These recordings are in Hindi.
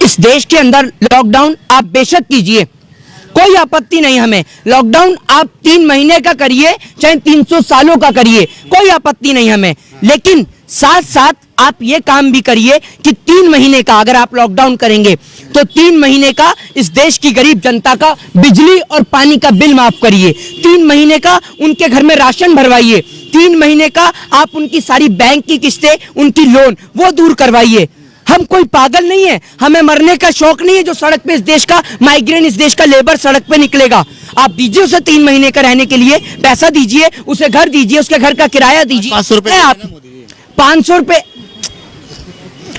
इस देश के अंदर लॉकडाउन आप बेशक कीजिए, कोई आपत्ति नहीं हमें। लॉकडाउन आप 3 महीने का करिए, चाहे 300 सालों का करिए, कोई आपत्ति नहीं हमें। लेकिन साथ साथ आप ये काम भी करिए कि 3 महीने का अगर आप लॉकडाउन करेंगे तो 3 महीने का इस देश की गरीब जनता का बिजली और पानी का बिल माफ करिए। 3 महीने का उनके घर में राशन भरवाइए। 3 महीने का आप उनकी सारी बैंक की किस्तें, उनकी लोन वो दूर करवाइए। हम कोई पागल नहीं है, हमें मरने का शौक नहीं है जो सड़क पे इस देश का माइग्रेंट, इस देश का लेबर सड़क पे निकलेगा। आप दीजिए उसे 3 महीने का रहने के लिए पैसा दीजिए, उसे घर दीजिए, उसके घर का किराया दीजिए। 500 रुपए आप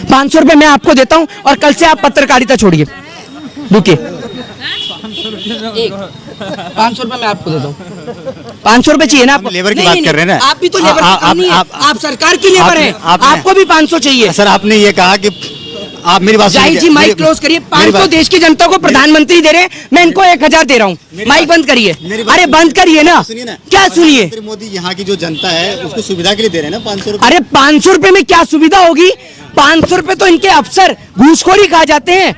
500 रुपए मैं आपको देता हूं और कल से आप पत्रकारिता छोड़िए। रुकिए, 500 रुपए मैं आपको देता हूँ। 500 रुपए चाहिए ना आपको? लेबर की बात कर रहे हैं ना आप भी तो लेबर आप सरकार की लेबर है, आपको भी 500 चाहिए। सर आपने ये कहा कि आप मेरी बात जाहिर जी माइक क्लोज करिए। 500 देश की जनता को प्रधानमंत्री दे रहे हैं, मैं इनको 1000 दे रहा हूँ। माइक बंद करिए। अरे बंद करिए ना, क्या सुनिए। मोदी यहाँ की जो जनता है उसको सुविधा के लिए दे रहे हैं ना 500 रुपए। अरे 500 रुपए में क्या सुविधा होगी? 500 रुपए तो इनके अफसर घूसखोरी खा जाते हैं।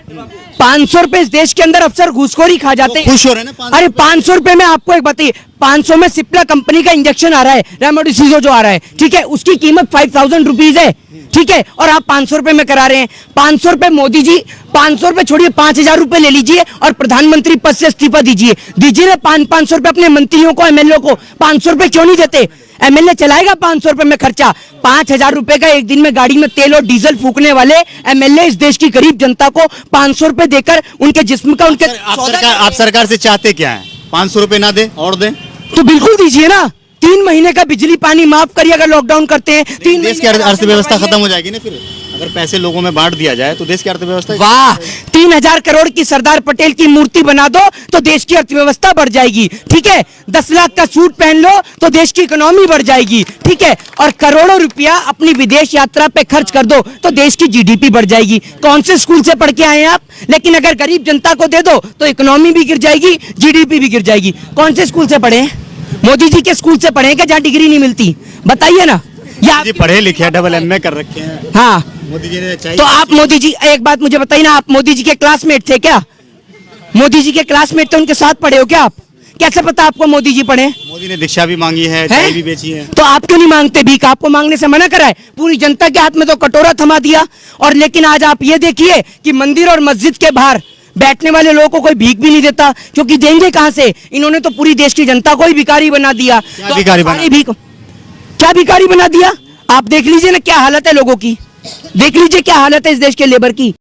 500 रुपए इस देश के अंदर अफसर घूसखोरी खा जाते हैं। खुश हो रहे हैं ना? अरे 500 रुपए में आपको एक बताइए, 500 में सिप्ला कंपनी का इंजेक्शन आ रहा है, रेमडेसिविर जो आ रहा है, ठीक है, उसकी कीमत 5000 रुपीज है, ठीक है, और आप 500 रुपए में करा रहे हैं। 500 रुपए मोदी जी, 500 रुपए छोड़िए, 5000 रुपए ले लीजिए और प्रधानमंत्री पद से इस्तीफा दीजिए ना। 500 रुपए अपने मंत्रियों को, एमएलए को 500 रुपए क्यों नहीं देते? एमएलए चलाएगा 500 रुपए में खर्चा। 5000 रुपए का एक दिन में गाड़ी में तेल और डीजल फूकने वाले एमएलए इस देश की गरीब जनता को 500 रुपए देकर उनके जिस्म का, उनके आप सरकार से चाहते क्या है? 500 रुपए ना दे और दे तो बिल्कुल दीजिए ना। 3 महीने का बिजली पानी माफ करिए अगर लॉकडाउन करते हैं। 3 देश की अर्थव्यवस्था खत्म हो जाएगी ना फिर, अगर पैसे लोगों में बांट दिया जाए तो देश की अर्थव्यवस्था। वाह, 3000 करोड़ की सरदार पटेल की मूर्ति बना दो तो देश की अर्थव्यवस्था बढ़ जाएगी, ठीक है। 10 लाख का सूट पहन लो तो देश की इकोनॉमी बढ़ जाएगी, ठीक है। और करोड़ों रुपया अपनी विदेश यात्रा पे खर्च कर दो तो देश की जीडीपी बढ़ जाएगी। कौन से स्कूल से पढ़ के आए हैं आप? लेकिन अगर गरीब जनता को दे दो तो इकोनॉमी भी गिर जाएगी, जीडीपी भी गिर जाएगी। कौन से स्कूल से पढ़े? मोदी जी के स्कूल से पढ़े क्या जहाँ डिग्री नहीं मिलती? बताइए ना। या जी पढ़े लिखे, डबल एमए कर रखे हैं। हाँ, मोदी जी ने चाहिए तो आप मोदी जी, एक बात मुझे बताइए ना, आप मोदी जी के क्लासमेट थे क्या? मोदी जी के क्लासमेट थे, उनके साथ पढ़े हो क्या आप? कैसे पता आपको मोदी जी पढ़े? मोदी ने दीक्षा भी मांगी है, चाय भी बेची है। तो आप क्यों नहीं मांगते भीख? आपको मांगने से मना करा है? पूरी जनता के हाथ में तो कटोरा थमा दिया। और लेकिन आज आप ये देखिए कि मंदिर और मस्जिद के बाहर बैठने वाले लोगों को कोई भीख भी नहीं देता, क्योंकि देंगे कहां से? इन्होंने तो पूरी देश की जनता को ही भिखारी बना दिया। क्या भिखारी बना दिया? आप देख लीजिए ना क्या हालत है लोगों की, देख लीजिए क्या हालत है इस देश के लेबर की।